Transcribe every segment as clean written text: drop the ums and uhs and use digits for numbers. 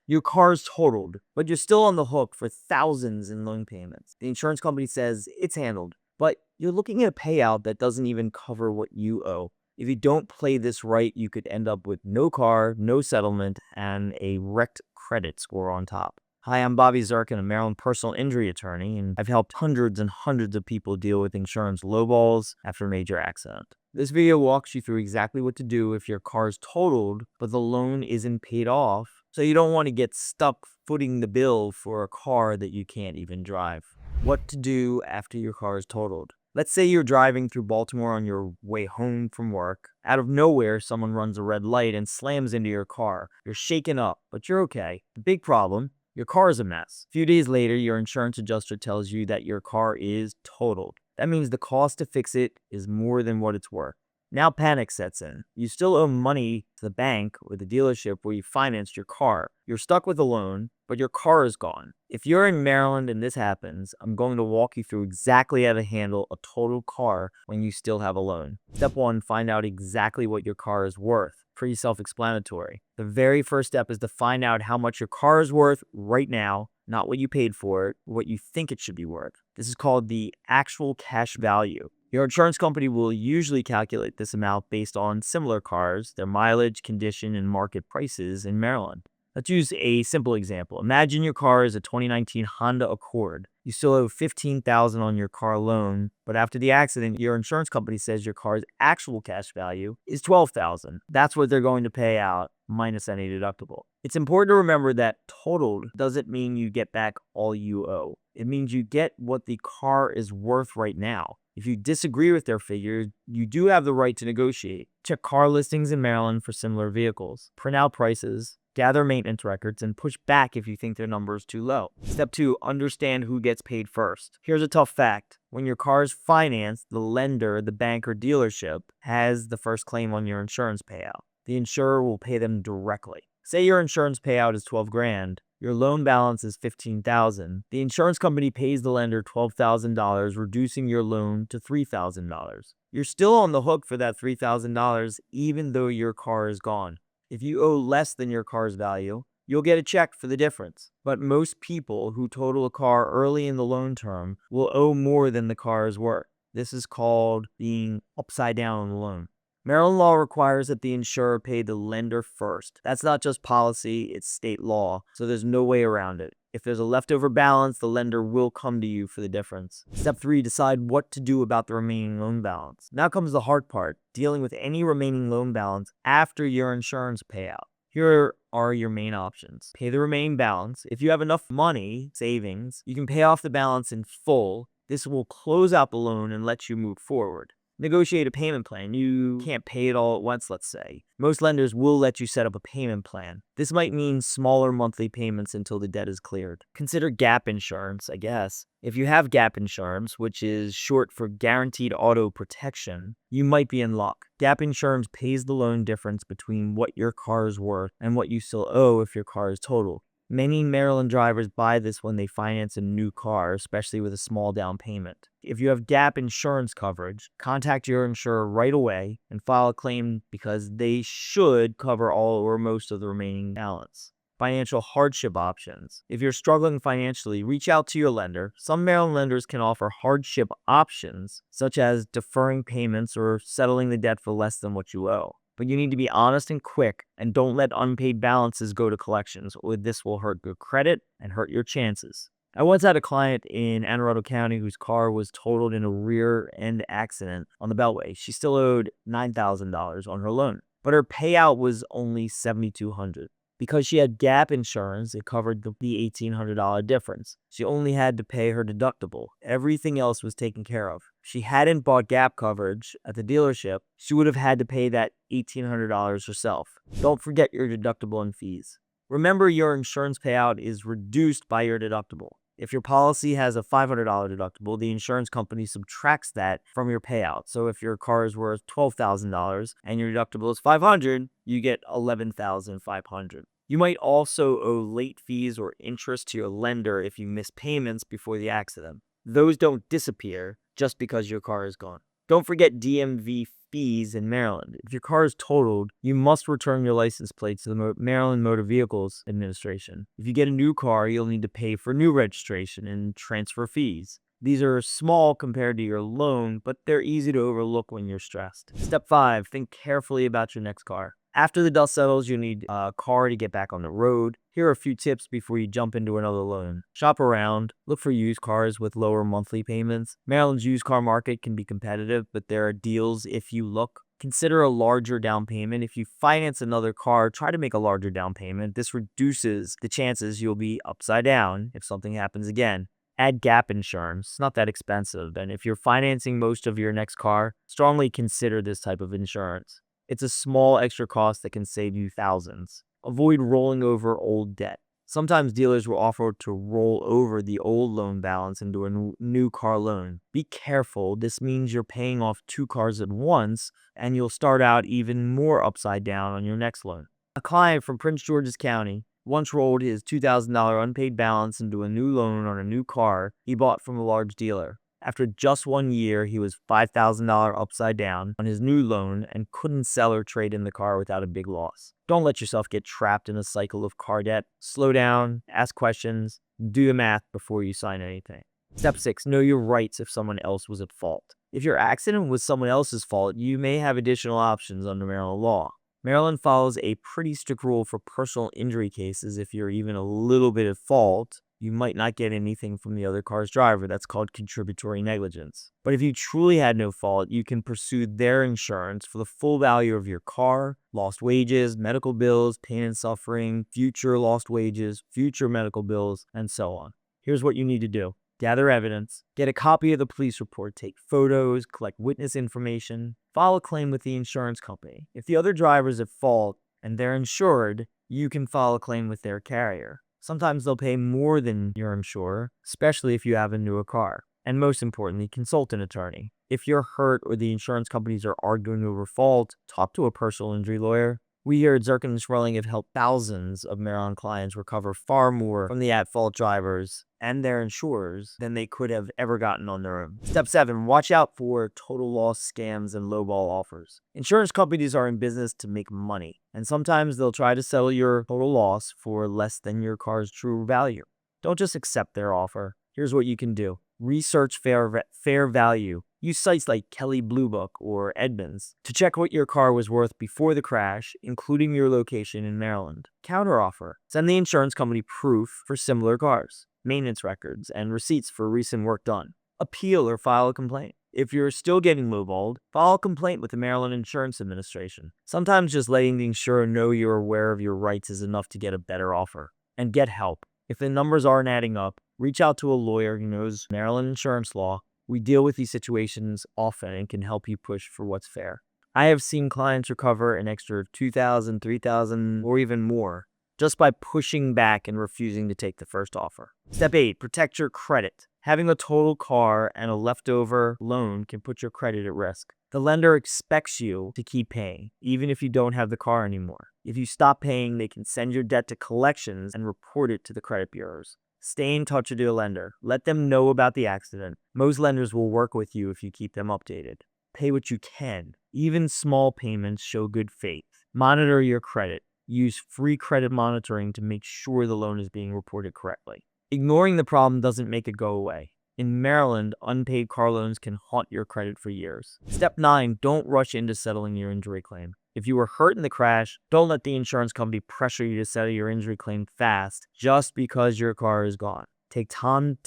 Your car's totaled, but you're still on the hook for thousands in loan payments. The insurance company says it's handled, but you're looking at a payout that doesn't even cover what you owe. If you don't play this right, you could end up with no car, no settlement, and a wrecked credit score on top. Hi, I'm Bobby Zirkin, a Maryland personal injury attorney, and I've helped hundreds and hundreds of people deal with insurance lowballs after a major accident. This video walks you through exactly what to do if your car's totaled, but the loan isn't paid off, so you don't want to get stuck footing the bill for a car that you can't even drive. What to do after your car is totaled. Let's say you're driving through Baltimore on your way home from work. Out of nowhere, someone runs a red light and slams into your car. You're shaken up, but you're okay. The big problem: your car is a mess. A few days later, your insurance adjuster tells you that your car is totaled. That means the cost to fix it is more than what it's worth. Now panic sets in. You still owe money to the bank or the dealership where you financed your car. You're stuck with a loan, but your car is gone. If you're in Maryland and this happens, I'm going to walk you through exactly how to handle a totaled car when you still have a loan. Step 1, find out exactly what your car is worth. Pretty self-explanatory. The very first step is to find out how much your car is worth right now, not what you paid for it, what you think it should be worth. This is called the actual cash value. Your insurance company will usually calculate this amount based on similar cars, their mileage, condition, and market prices in Maryland. Let's use a simple example. Imagine your car is a 2019 Honda Accord. You still owe $15,000 on your car loan, but after the accident, your insurance company says your car's actual cash value is $12,000. That's what they're going to pay out minus any deductible. It's important to remember that totaled doesn't mean you get back all you owe. It means you get what the car is worth right now. If you disagree with their figure, you do have the right to negotiate. Check car listings in Maryland for similar vehicles. Print out prices, gather maintenance records, and push back if you think their number is too low. Step 2, understand who gets paid first. Here's a tough fact. When your car is financed, the lender, the bank, or dealership has the first claim on your insurance payout. The insurer will pay them directly. Say your insurance payout is $12,000. Your loan balance is $15,000. The insurance company pays the lender $12,000, reducing your loan to $3,000. You're still on the hook for that $3,000 even though your car is gone. If you owe less than your car's value, you'll get a check for the difference. But most people who total a car early in the loan term will owe more than the car is worth. This is called being upside down on the loan. Maryland law requires that the insurer pay the lender first. That's not just policy, it's state law, so there's no way around it. If there's a leftover balance, the lender will come to you for the difference. Step 3, decide what to do about the remaining loan balance. Now comes the hard part, dealing with any remaining loan balance after your insurance payout. Here are your main options. Pay the remaining balance. If you have enough money, savings, you can pay off the balance in full. This will close out the loan and let you move forward. Negotiate a payment plan. You can't pay it all at once, let's say. Most lenders will let you set up a payment plan. This might mean smaller monthly payments until the debt is cleared. Consider gap insurance, I guess. If you have gap insurance, which is short for guaranteed auto protection, you might be in luck. Gap insurance pays the loan difference between what your car is worth and what you still owe if your car is totaled. Many Maryland drivers buy this when they finance a new car, especially with a small down payment. If you have gap insurance coverage, contact your insurer right away and file a claim because they should cover all or most of the remaining balance. Financial hardship options. If you're struggling financially, reach out to your lender. Some Maryland lenders can offer hardship options, such as deferring payments or settling the debt for less than what you owe. But you need to be honest and quick, and don't let unpaid balances go to collections, or this will hurt your credit and hurt your chances. I once had a client in Anne Arundel County whose car was totaled in a rear-end accident on the Beltway. She still owed $9,000 on her loan, but her payout was only $7,200. Because she had gap insurance, it covered the $1,800 difference. She only had to pay her deductible. Everything else was taken care of. If she hadn't bought gap coverage at the dealership, she would have had to pay that $1,800 herself. Don't forget your deductible and fees. Remember, your insurance payout is reduced by your deductible. If your policy has a $500 deductible, the insurance company subtracts that from your payout. So if your car is worth $12,000 and your deductible is $500, you get $11,500. You might also owe late fees or interest to your lender if you miss payments before the accident. Those don't disappear just because your car is gone. Don't forget DMV fees in Maryland. If your car is totaled, you must return your license plate to the Maryland Motor Vehicles Administration. If you get a new car, you'll need to pay for new registration and transfer fees. These are small compared to your loan, but they're easy to overlook when you're stressed. Step 5, think carefully about your next car. After the dust settles, you need a car to get back on the road. Here are a few tips before you jump into another loan. Shop around. Look for used cars with lower monthly payments. Maryland's used car market can be competitive, but there are deals if you look. Consider a larger down payment. If you finance another car, try to make a larger down payment. This reduces the chances you'll be upside down if something happens again. Add gap insurance. It's not that expensive. And if you're financing most of your next car, strongly consider this type of insurance. It's a small extra cost that can save you thousands. Avoid rolling over old debt. Sometimes dealers will offer to roll over the old loan balance into a new car loan. Be careful. This means you're paying off 2 cars at once, and you'll start out even more upside down on your next loan. A client from Prince George's County once rolled his $2,000 unpaid balance into a new loan on a new car he bought from a large dealer. After just 1 year, he was $5,000 upside down on his new loan and couldn't sell or trade in the car without a big loss. Don't let yourself get trapped in a cycle of car debt. Slow down, ask questions, do the math before you sign anything. Step 6, know your rights if someone else was at fault. If your accident was someone else's fault, you may have additional options under Maryland law. Maryland follows a pretty strict rule for personal injury cases. If you're even a little bit at fault, you might not get anything from the other car's driver. That's called contributory negligence. But if you truly had no fault, you can pursue their insurance for the full value of your car, lost wages, medical bills, pain and suffering, future lost wages, future medical bills, and so on. Here's what you need to do. Gather evidence, get a copy of the police report, take photos, collect witness information, file a claim with the insurance company. If the other driver is at fault and they're insured, you can file a claim with their carrier. Sometimes they'll pay more than your insurer, especially if you have a newer car. And most importantly, consult an attorney. If you're hurt or the insurance companies are arguing over fault, talk to a personal injury lawyer. We here at Zirkin Swirling have helped thousands of Maryland clients recover far more from the at-fault drivers and their insurers than they could have ever gotten on their own. Step 7, watch out for total loss scams and lowball offers. Insurance companies are in business to make money, and sometimes they'll try to sell your total loss for less than your car's true value. Don't just accept their offer. Here's what you can do. Research fair value. Use sites like Kelley Blue Book or Edmunds to check what your car was worth before the crash, including your location in Maryland. Counteroffer. Send the insurance company proof for similar cars, maintenance records, and receipts for recent work done. Appeal or file a complaint. If you're still getting lowballed, file a complaint with the Maryland Insurance Administration. Sometimes just letting the insurer know you're aware of your rights is enough to get a better offer. And get help. If the numbers aren't adding up, reach out to a lawyer who knows Maryland insurance law. We deal with these situations often and can help you push for what's fair. I have seen clients recover an extra $2,000, $3,000, or even more just by pushing back and refusing to take the first offer. Step 8, protect your credit. Having a total car and a leftover loan can put your credit at risk. The lender expects you to keep paying, even if you don't have the car anymore. If you stop paying, they can send your debt to collections and report it to the credit bureaus. Stay in touch with your lender. Let them know about the accident. Most lenders will work with you if you keep them updated. Pay what you can. Even small payments show good faith. Monitor your credit. Use free credit monitoring to make sure the loan is being reported correctly. Ignoring the problem doesn't make it go away. In Maryland, unpaid car loans can haunt your credit for years. Step 9, don't rush into settling your injury claim. If you were hurt in the crash, don't let the insurance company pressure you to settle your injury claim fast just because your car is gone. Take time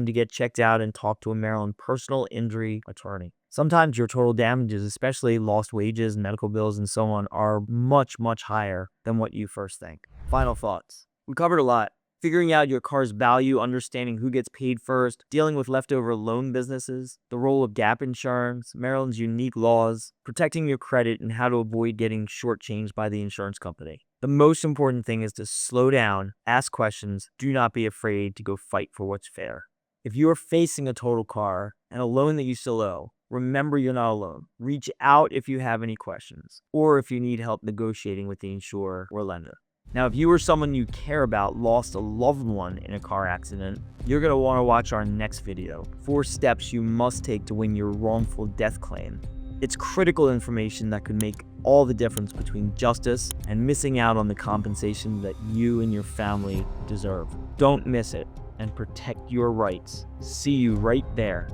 to get checked out and talk to a Maryland personal injury attorney. Sometimes your total damages, especially lost wages, medical bills, and so on, are much, much higher than what you first think. Final thoughts. We covered a lot. Figuring out your car's value, understanding who gets paid first, dealing with leftover loan businesses, the role of gap insurance, Maryland's unique laws, protecting your credit, and how to avoid getting shortchanged by the insurance company. The most important thing is to slow down, ask questions, do not be afraid to go fight for what's fair. If you are facing a total car and a loan that you still owe, remember you're not alone. Reach out if you have any questions, or if you need help negotiating with the insurer or lender. Now, if you or someone you care about lost a loved one in a car accident, you're going to want to watch our next video, 4 steps you must take to win your wrongful death claim. It's critical information that could make all the difference between justice and missing out on the compensation that you and your family deserve. Don't miss it and protect your rights. See you right there.